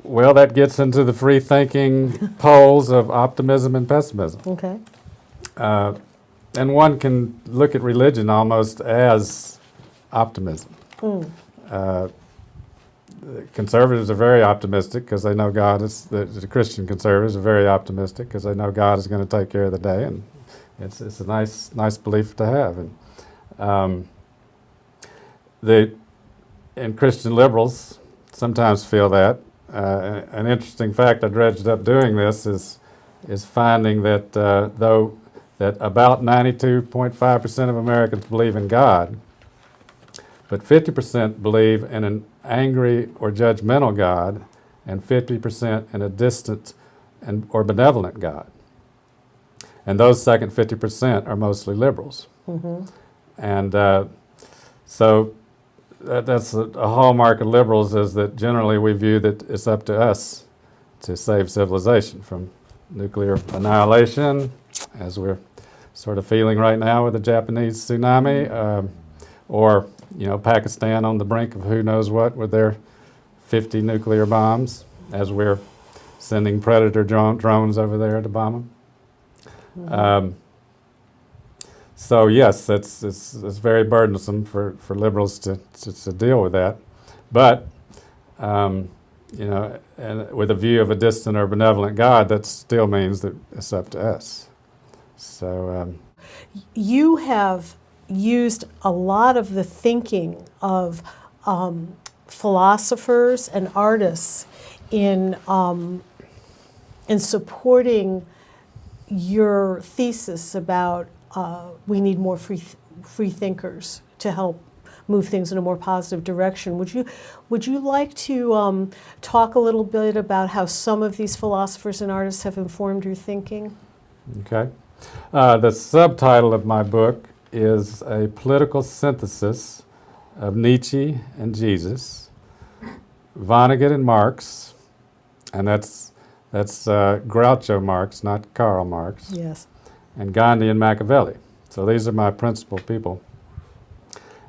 Well, that gets into the free thinking poles of optimism and pessimism. Okay. And one can look at religion almost as optimism. Conservatives are very optimistic because they know God is, the Christian conservatives are very optimistic because they know God is going to take care of the day, and it's a nice belief to have. And and Christian liberals sometimes feel that. An interesting fact I dredged up doing this is finding that that about 92.5% of Americans believe in God, but 50% believe in an angry or judgmental God, and 50% in a distant or benevolent God. And those second 50% are mostly liberals. And so that's a hallmark of liberals, is that generally we view that it's up to us to save civilization from nuclear annihilation, as we're sort of feeling right now with the Japanese tsunami, or Pakistan on the brink of who knows what with their 50 nuclear bombs, as we're sending Predator drones over there to bomb them. So yes, it's very burdensome for liberals to deal with that, but and with a view of a distant or benevolent God, that still means that it's up to us. So you have used a lot of the thinking of philosophers and artists in supporting your thesis about we need more free thinkers to help move things in a more positive direction. Would you like to talk a little bit about how some of these philosophers and artists have informed your thinking? okay. The subtitle of my book is A Political Synthesis of Nietzsche and Jesus, Vonnegut and Marx, and that's Groucho Marx, not Karl Marx. Yes. And Gandhi and Machiavelli. So these are my principal people.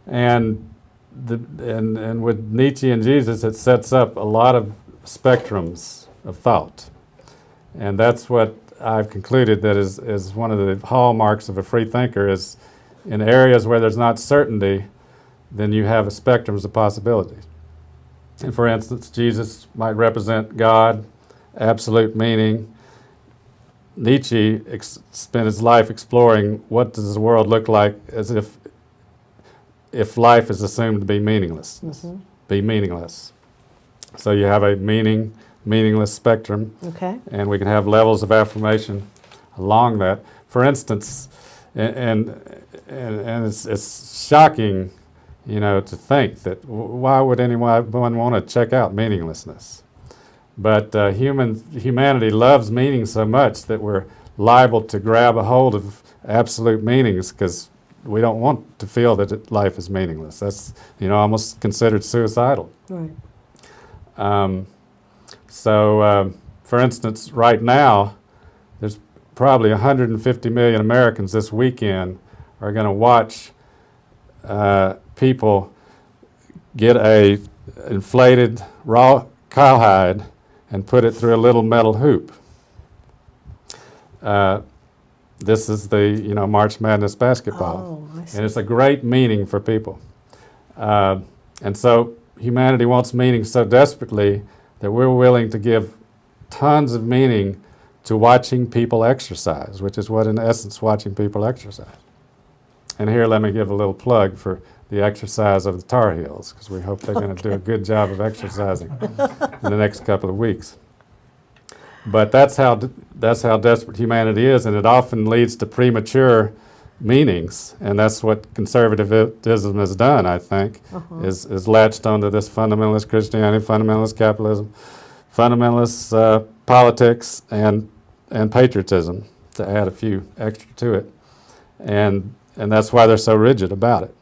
And with Nietzsche and Jesus, it sets up a lot of spectrums of thought. And that's what I've concluded that is one of the hallmarks of a free thinker, is in areas where there's not certainty, then you have a spectrums of possibilities. And for instance, Jesus might represent God, absolute meaning. Nietzsche spent his life exploring what does the world look like as if life is assumed to be meaningless. Be meaningless. So you have a meaningless spectrum, Okay. and we can have levels of affirmation along that. For instance, and it's shocking, to think that why would anyone want to check out meaninglessness? But humanity loves meaning so much that we're liable to grab a hold of absolute meanings because we don't want to feel that life is meaningless. That's almost considered suicidal. Right. So, for instance, right now, there's probably 150 million Americans this weekend are going to watch people get a inflated raw cowhide and put it through a little metal hoop. This is the March Madness basketball, Oh, I see. and it's a great meaning for people. And so humanity wants meaning so desperately that we're willing to give tons of meaning to watching people exercise, which is what, in essence, watching people exercise. And here, let me give a little plug for the exercise of the Tar Heels, because we hope they're going to do a good job of exercising in the next couple of weeks. But that's how desperate humanity is, and it often leads to premature meanings, and that's what conservatism has done, I think, is latched onto this fundamentalist Christianity, fundamentalist capitalism, fundamentalist politics, and patriotism, to add a few extra to it. And that's why they're so rigid about it.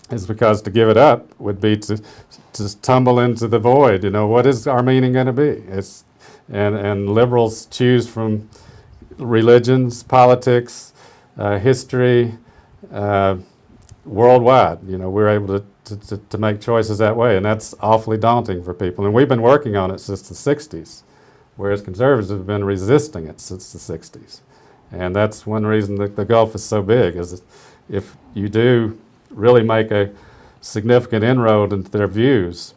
It's because to give it up would be to tumble into the void. What is our meaning going to be? And liberals choose from religions, politics, history, worldwide. We're able to make choices that way, and that's awfully daunting for people. And we've been working on it since the 60s, whereas conservatives have been resisting it since the 60s. And that's one reason that the gulf is so big, is if you do really make a significant inroad into their views,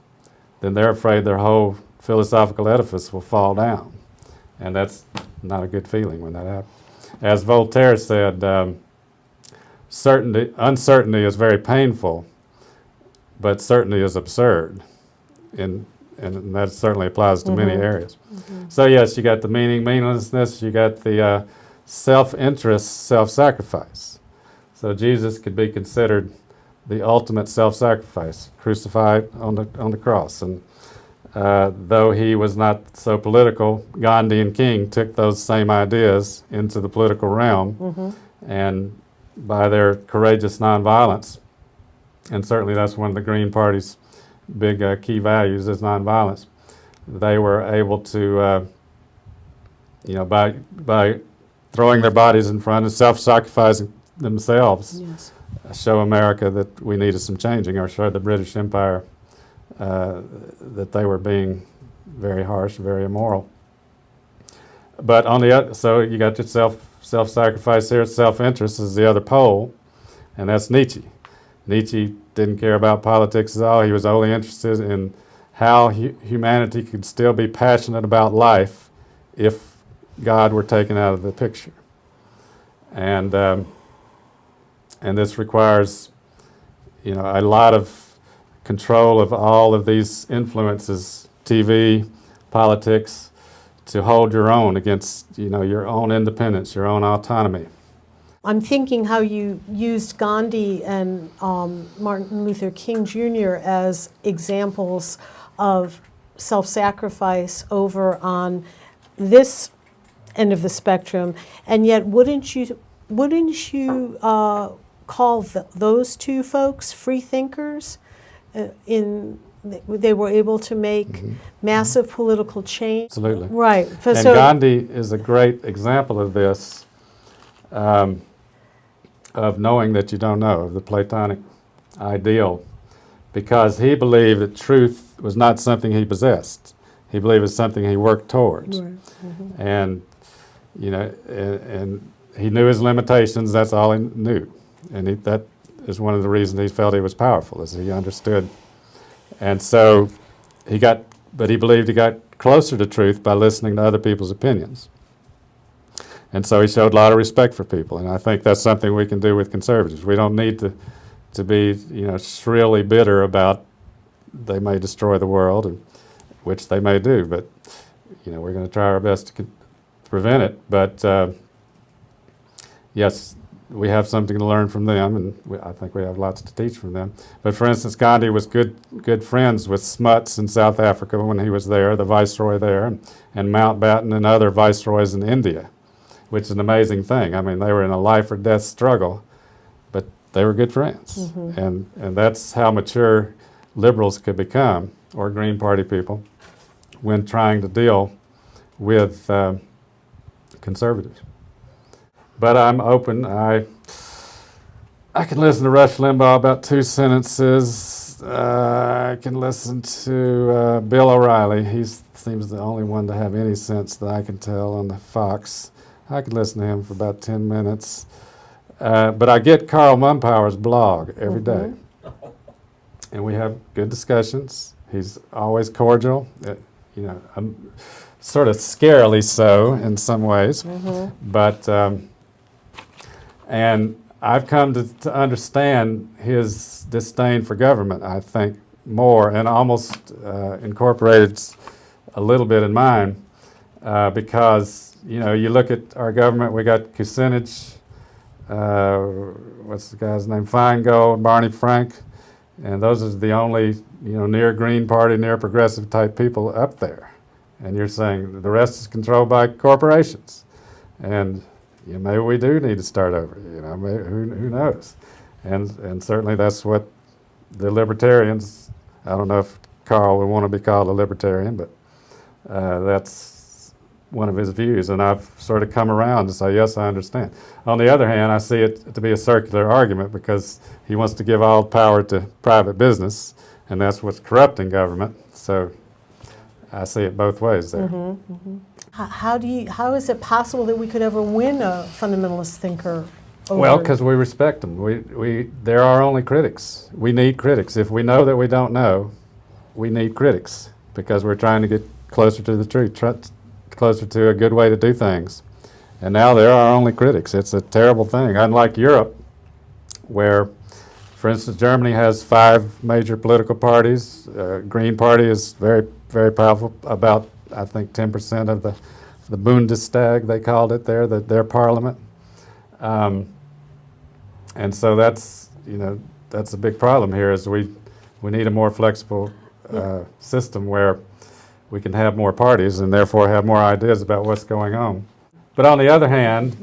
then they're afraid their whole philosophical edifice will fall down. And that's not a good feeling when that happens. As Voltaire said, uncertainty is very painful, but certainty is absurd. And that certainly applies to many areas. So yes, you got the meaninglessness, you got the self-interest, self-sacrifice. So Jesus could be considered the ultimate self-sacrifice, crucified on the cross. And though he was not so political, Gandhi and King took those same ideas into the political realm, and by their courageous nonviolence, and certainly that's one of the Green Party's big key values is nonviolence, they were able to, by throwing their bodies in front and self-sacrificing themselves, Yes. show America that we needed some changing, or show the British Empire that they were being very harsh, very immoral. But on the other, so you got your self-sacrifice here. Self-interest is the other pole, and that's Nietzsche. Nietzsche didn't care about politics at all. He was only interested in how humanity could still be passionate about life if God were taken out of the picture. And this requires, a lot of control of all of these influences, TV, politics, to hold your own against, your own independence, your own autonomy. I'm thinking how you used Gandhi and Martin Luther King Jr. as examples of self-sacrifice over on this end of the spectrum, and yet wouldn't you call those two folks free thinkers? They were able to make massive political change. Absolutely. Right. And Gandhi is a great example of this, of knowing that you don't know, of the Platonic ideal, because he believed that truth was not something he possessed. He believed it was something he worked towards. Right. And, and he knew his limitations, that's all he knew. And that is one of the reasons he felt he was powerful, is he understood. And so he believed he got closer to truth by listening to other people's opinions. And so he showed a lot of respect for people, and I think that's something we can do with conservatives. We don't need to be, shrilly bitter about they may destroy the world, which they may do, but, we're going to try our best to prevent it. But, yes, we have something to learn from them, and I think we have lots to teach from them. But for instance, Gandhi was good friends with Smuts in South Africa when he was there, the viceroy there, and Mountbatten and other viceroys in India, which is an amazing thing. I mean, they were in a life or death struggle, but they were good friends. And that's how mature liberals could become, or Green Party people, when trying to deal with conservatives. But I'm open. I can listen to Rush Limbaugh about 2 sentences. I can listen to Bill O'Reilly. He seems the only one to have any sense that I can tell on the Fox. I could listen to him for about 10 minutes. But I get Carl Mumpower's blog every day. And we have good discussions. He's always cordial, sort of scarily so in some ways. But and I've come to understand his disdain for government, I think, more, and almost incorporated a little bit in mine, because, you look at our government, we got Kucinich, what's the guy's name, Feingold, Barney Frank, and those are the only, near Green Party, near progressive type people up there. And you're saying the rest is controlled by corporations. And maybe we do need to start over. Maybe, who knows? And certainly that's what the libertarians. I don't know if Carl would want to be called a libertarian, but that's one of his views, and I've sort of come around to say, yes, I understand. On the other hand, I see it to be a circular argument because he wants to give all power to private business, and that's what's corrupting government. So I see it both ways there. How is it possible that we could ever win a fundamentalist thinker over? Well, because we respect them. There are only critics. We need critics. If we know that we don't know, we need critics because we're trying to get closer to the truth, closer to a good way to do things. And now there are only critics. It's a terrible thing. Unlike Europe, where, for instance, Germany has 5 major political parties. Green Party is very, very powerful, about, I think, 10% of the Bundestag, they called it there, their parliament. And so that's a big problem here is we need a more flexible system where we can have more parties and therefore have more ideas about what's going on. But on the other hand,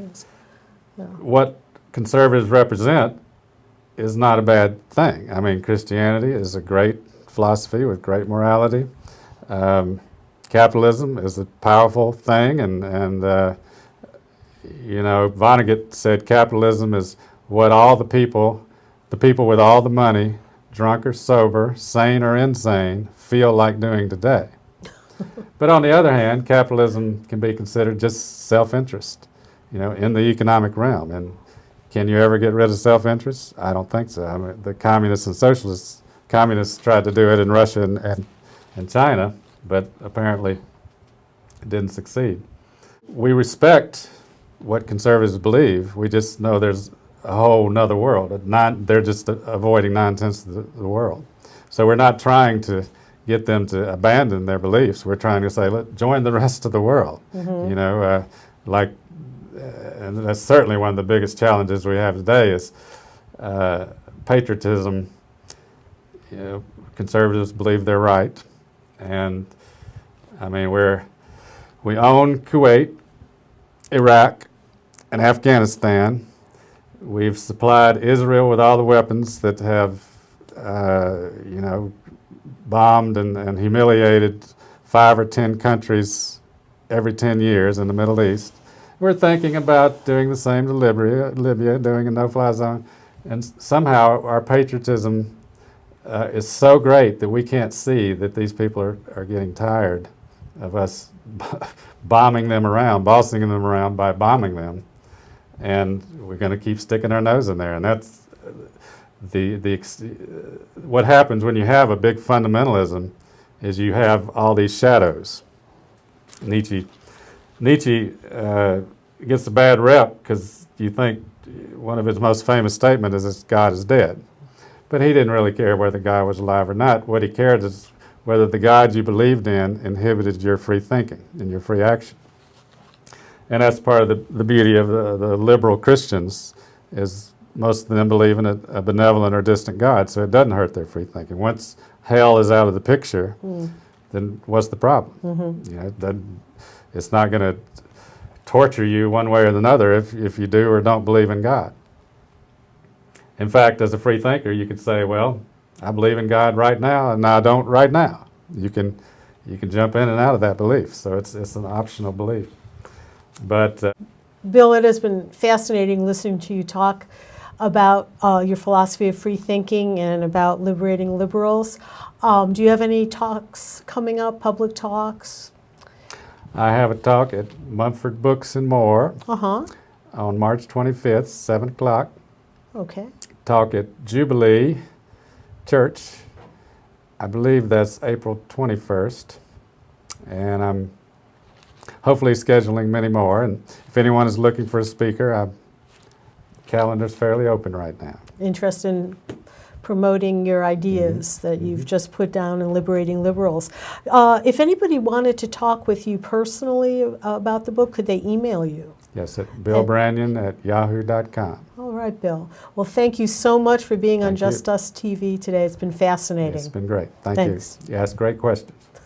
what conservatives represent is not a bad thing. I mean, Christianity is a great philosophy with great morality. Capitalism is a powerful thing, and Vonnegut said capitalism is what all the people with all the money, drunk or sober, sane or insane, feel like doing today. But on the other hand, capitalism can be considered just self-interest, in the economic realm. And can you ever get rid of self-interest? I don't think so. I mean, the communists and socialists, tried to do it in Russia and China, but apparently it didn't succeed. We respect what conservatives believe. We just know there's a whole nother world. They're just avoiding 9/10 of the world. So we're not trying to get them to abandon their beliefs. We're trying to say, join the rest of the world. And that's certainly one of the biggest challenges we have today is patriotism. Conservatives believe they're right. And I mean, we own Kuwait, Iraq, and Afghanistan. We've supplied Israel with all the weapons that have, bombed and humiliated 5 or 10 countries every 10 years in the Middle East. We're thinking about doing the same to Libya, doing a no-fly zone. And somehow our patriotism is so great that we can't see that these people are getting tired of us bombing them around, bossing them around by bombing them. And we're going to keep sticking our nose in there. And that's what happens when you have a big fundamentalism is you have all these shadows. Nietzsche gets a bad rep because you think one of his most famous statements is that God is dead. But he didn't really care whether God was alive or not. What he cared is whether the God you believed in inhibited your free thinking and your free action. And that's part of the beauty of the liberal Christians is most of them believe in a benevolent or distant God, so it doesn't hurt their free thinking. Once hell is out of the picture, then what's the problem? It's not going to torture you one way or another if you do or don't believe in God. In fact, as a free thinker, you could say, well, I believe in God right now, and I don't right now. You can jump in and out of that belief, so it's an optional belief. But Bill, it has been fascinating listening to you talk about your philosophy of free thinking and about liberating liberals. Do you have any talks coming up, public talks? I have a talk at Mumford Books and More on March 25th, 7 o'clock. Okay. Talk at Jubilee Church. I believe that's April 21st. And I'm hopefully scheduling many more. And if anyone is looking for a speaker, calendar's fairly open right now. Interested in promoting your ideas that you've just put down in Liberating Liberals. If anybody wanted to talk with you personally about the book, could they email you? Yes, at billbranyon@yahoo.com. All right, Bill. Well, thank you so much for being on Thank you. Just Us TV today. It's been fascinating. It's been great. Thank Thanks. you. You asked great questions.